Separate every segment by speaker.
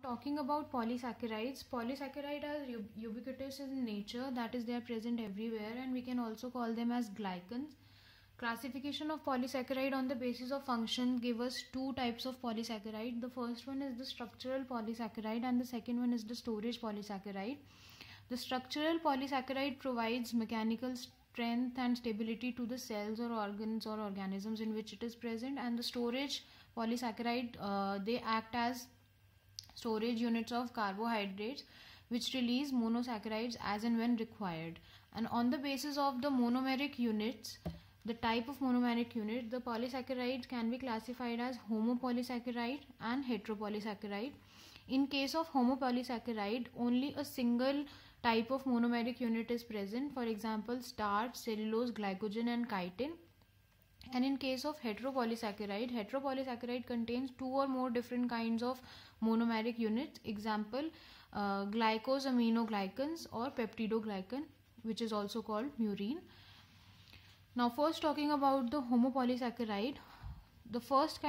Speaker 1: talking about polysaccharides, polysaccharides are ubiquitous in nature, that is, they are present everywhere, and we can also call them as glycans. Classification of polysaccharide on the basis of function give us two types of polysaccharide. The first one is the structural polysaccharide and the second one is the storage polysaccharide. The structural polysaccharide provides mechanical strength and stability to the cells or organs or organisms in which it is present, and the storage polysaccharide they act as storage units of carbohydrates which release monosaccharides as and when required. And on the basis of the monomeric units, the type of monomeric unit, the polysaccharides can be classified as homopolysaccharide and heteropolysaccharide. In case of homopolysaccharide, only a single type of monomeric unit is present, for example starch, cellulose, glycogen and chitin. And in case of heteropolysaccharide, heteropolysaccharide contains two or more different kinds of monomeric units, example glycosaminoglycans or peptidoglycan, which is also called murine. Now first talking about the homopolysaccharide, the first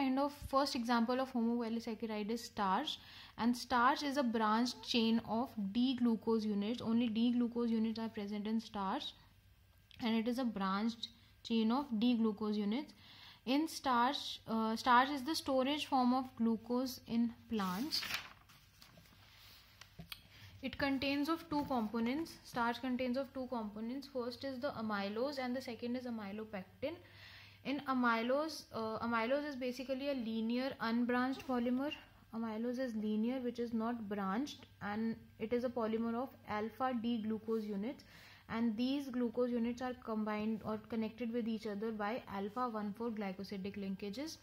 Speaker 1: example of homopolysaccharide is starch, and starch is a branched chain of D-glucose units. Only D-glucose units are present in starch, and it is a branched chain of D-glucose units. In starch, starch is the storage form of glucose in plants. It contains of two components. Starch contains of two components. First is the amylose and the second is amylopectin. In amylose, amylose is basically a linear unbranched polymer. Amylose is linear, which is not branched, and it is a polymer of alpha D glucose units, and these glucose units are combined or connected with each other by alpha 1,4 glycosidic linkages.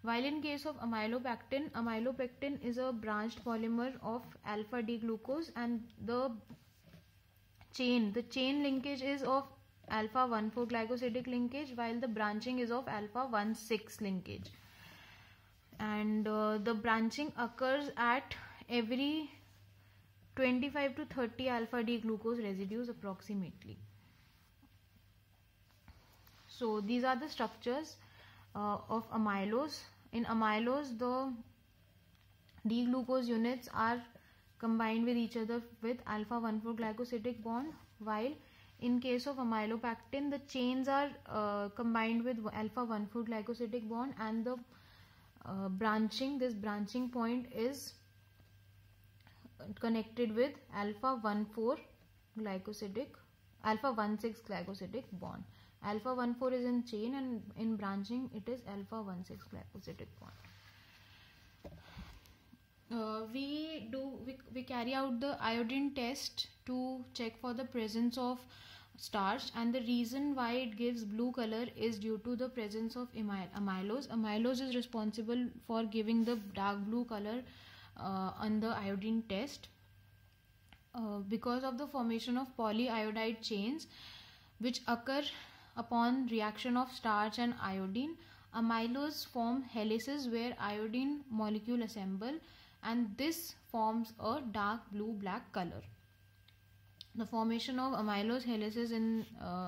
Speaker 1: While in case of amylopectin, amylopectin is a branched polymer of alpha D glucose, and the chain linkage is of alpha 1,4 glycosidic linkage, while the branching is of alpha 1,6 linkage. And the branching occurs at every 25 to 30 alpha D glucose residues approximately. So these are the structures of amylose. In amylose, the D glucose units are combined with each other with alpha 1,4 glycosidic bond, while in case of amylopectin, the chains are combined with alpha 1,4 glycosidic bond, and the this branching point is connected with alpha 1,6 glycosidic bond. Alpha 1,4 is in chain, and in branching it is alpha 1,6 glycosidic bond. We carry out the iodine test to check for the presence of starch, and the reason why it gives blue color is due to the presence of amylose. Amylose is responsible for giving the dark blue color on the iodine test. Because of the formation of polyiodide chains which occur upon reaction of starch and iodine, amylose form helices where iodine molecule assemble, and this forms a dark blue black color. The formation of amylose helices in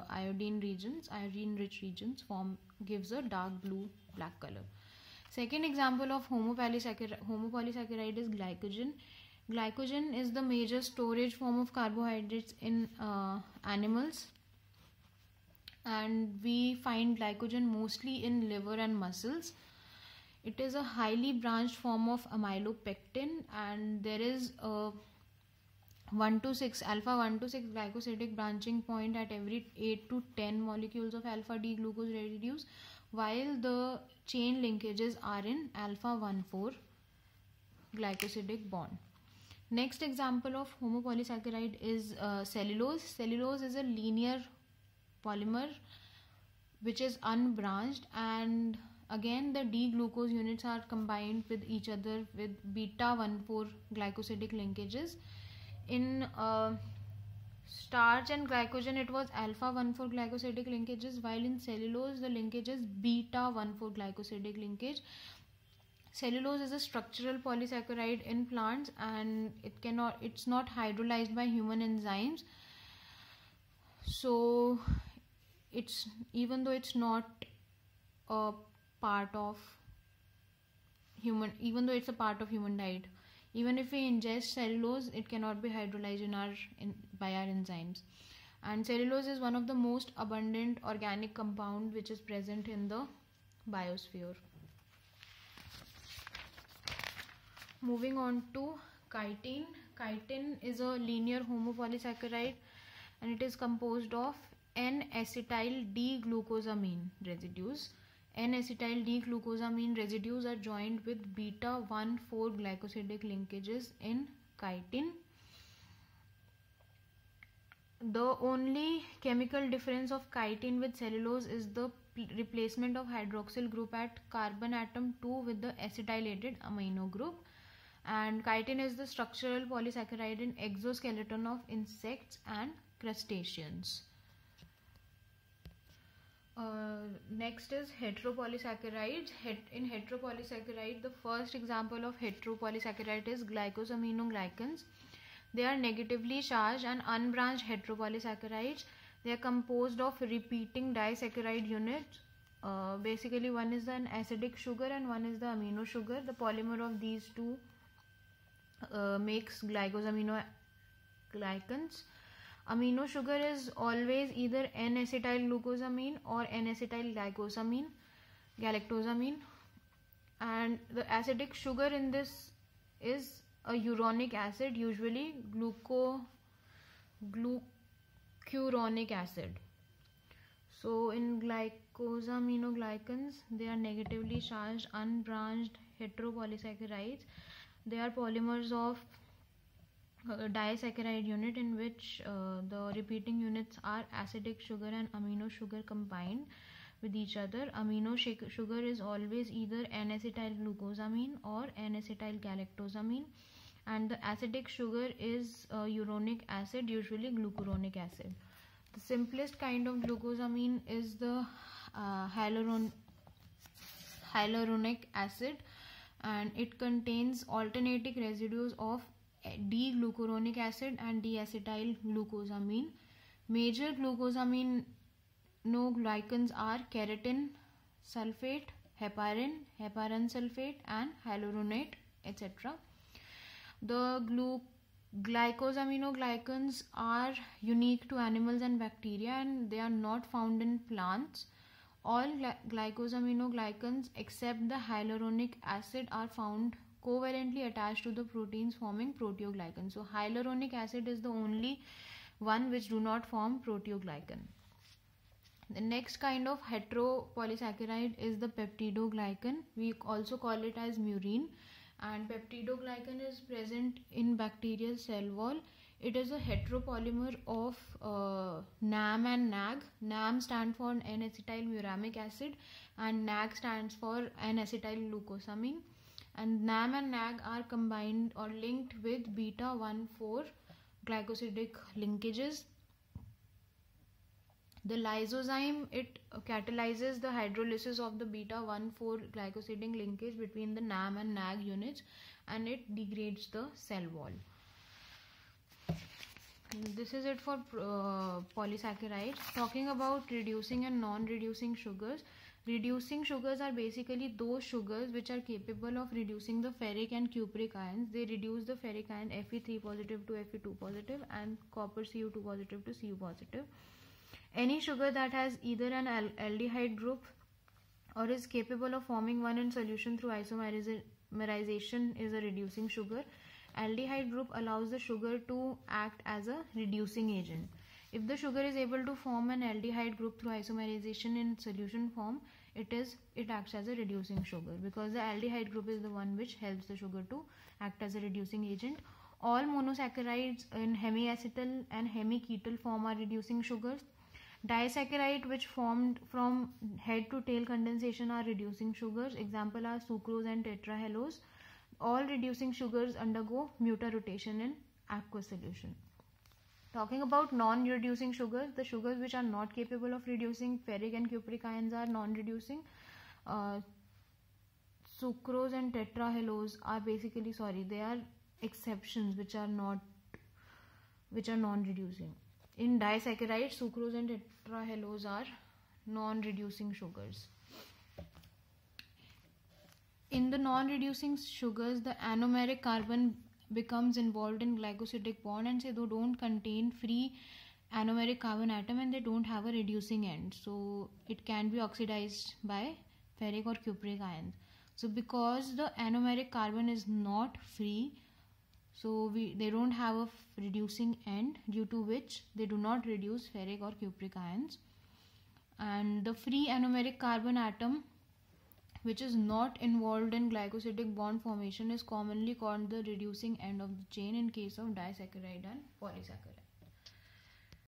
Speaker 1: iodine rich regions gives a dark blue black color. Second example of homopolysaccharide is glycogen. Glycogen is the major storage form of carbohydrates in animals, and we find glycogen mostly in liver and muscles. It is a highly branched form of amylopectin, and there is a alpha 1 to 6 glycosidic branching point at every 8 to 10 molecules of alpha D glucose residues, while the chain linkages are in alpha 1,4 glycosidic bond. Next example of homopolysaccharide is cellulose. Cellulose is a linear polymer which is unbranched, and again the D glucose units are combined with each other with beta 1,4 glycosidic linkages. In starch and glycogen it was alpha 1,4 glycosidic linkages, while in cellulose the linkage is beta 1,4 glycosidic linkage. Cellulose is a structural polysaccharide in plants, and it's not hydrolyzed by human enzymes. So even though it's not a part of human, even though it's a part of human diet, Even if we ingest cellulose, it cannot be hydrolyzed by our enzymes. And cellulose is one of the most abundant organic compound which is present in the biosphere. Moving on to chitin. Chitin is a linear homopolysaccharide and it is composed of N-acetyl D-glucosamine residues. N-acetyl D-glucosamine residues are joined with beta-1,4 glycosidic linkages in chitin. The only chemical difference of chitin with cellulose is the replacement of hydroxyl group at carbon atom 2 with the acetylated amino group. And chitin is the structural polysaccharide in exoskeleton of insects and crustaceans. Next is heteropolysaccharides. In heteropolysaccharide, the first example of heteropolysaccharide is glycosaminoglycans. They are negatively charged and unbranched heteropolysaccharides. They are composed of repeating disaccharide units. Basically, one is an acidic sugar and one is the amino sugar. The polymer of these two makes glycosaminoglycans. Amino sugar is always either N-acetyl glucosamine or N-acetyl galactosamine, and the acidic sugar in this is a uronic acid, usually glucuronic acid. So in glycosaminoglycans, they are negatively charged unbranched heteropolysaccharides. They are polymers of disaccharide unit in which the repeating units are acidic sugar and amino sugar combined with each other. Amino sugar is always either N-acetyl glucosamine or N-acetyl galactosamine, and the acidic sugar is uronic acid, usually glucuronic acid. The simplest kind of glucosamine is the hyaluronic acid, and it contains alternating residues of D-glucuronic acid and D-acetyl glucosamine. Major glucosaminoglycans are keratin sulfate, heparin sulfate, and hyaluronate, etc. The glycosaminoglycans are unique to animals and bacteria, and they are not found in plants. All glycosaminoglycans except the hyaluronic acid are found covalently attached to the proteins forming proteoglycan. So hyaluronic acid is the only one which do not form proteoglycan. The next kind of heteropolysaccharide is the peptidoglycan. We also call it as murine, and peptidoglycan is present in bacterial cell wall. It is a heteropolymer of NAM and NAG. NAM stands for N-acetylmuramic acid and NAG stands for N-acetylglucosamine. And NAM and NAG are combined or linked with beta-1,4 glycosidic linkages. The lysozyme, it catalyzes the hydrolysis of the beta-1,4 glycosidic linkage between the NAM and NAG units, and it degrades the cell wall. This is it for polysaccharides. Talking about reducing and non-reducing sugars. Reducing sugars are basically those sugars which are capable of reducing the ferric and cupric ions. They reduce the ferric ion Fe3 positive to Fe2 positive and copper Cu2 positive to Cu positive. Any sugar that has either an aldehyde group or is capable of forming one in solution through isomerization is a reducing sugar. Aldehyde group allows the sugar to act as a reducing agent. If the sugar is able to form an aldehyde group through isomerization in solution form, it acts as a reducing sugar, because the aldehyde group is the one which helps the sugar to act as a reducing agent. All monosaccharides in hemiacetal and hemiketal form are reducing sugars. Disaccharide which formed from head to tail condensation are reducing sugars. Example are sucrose and tetrahallose. All reducing sugars undergo mutarotation in aqueous solution. Talking about non-reducing sugars, the sugars which are not capable of reducing ferric and cupric ions are non-reducing. Sucrose and tetrahallose are basically, they are exceptions which are non-reducing. In disaccharides, sucrose and tetrahallose are non-reducing sugars. In the non-reducing sugars, the anomeric carbon becomes involved in glycosidic bond and say they don't contain free anomeric carbon atom and they don't have a reducing end, so it can be oxidized by ferric or cupric ions. So because the anomeric carbon is not free, so they don't have a reducing end, due to which they do not reduce ferric or cupric ions. And the free anomeric carbon atom which is not involved in glycosidic bond formation is commonly called the reducing end of the chain in case of disaccharide and polysaccharide.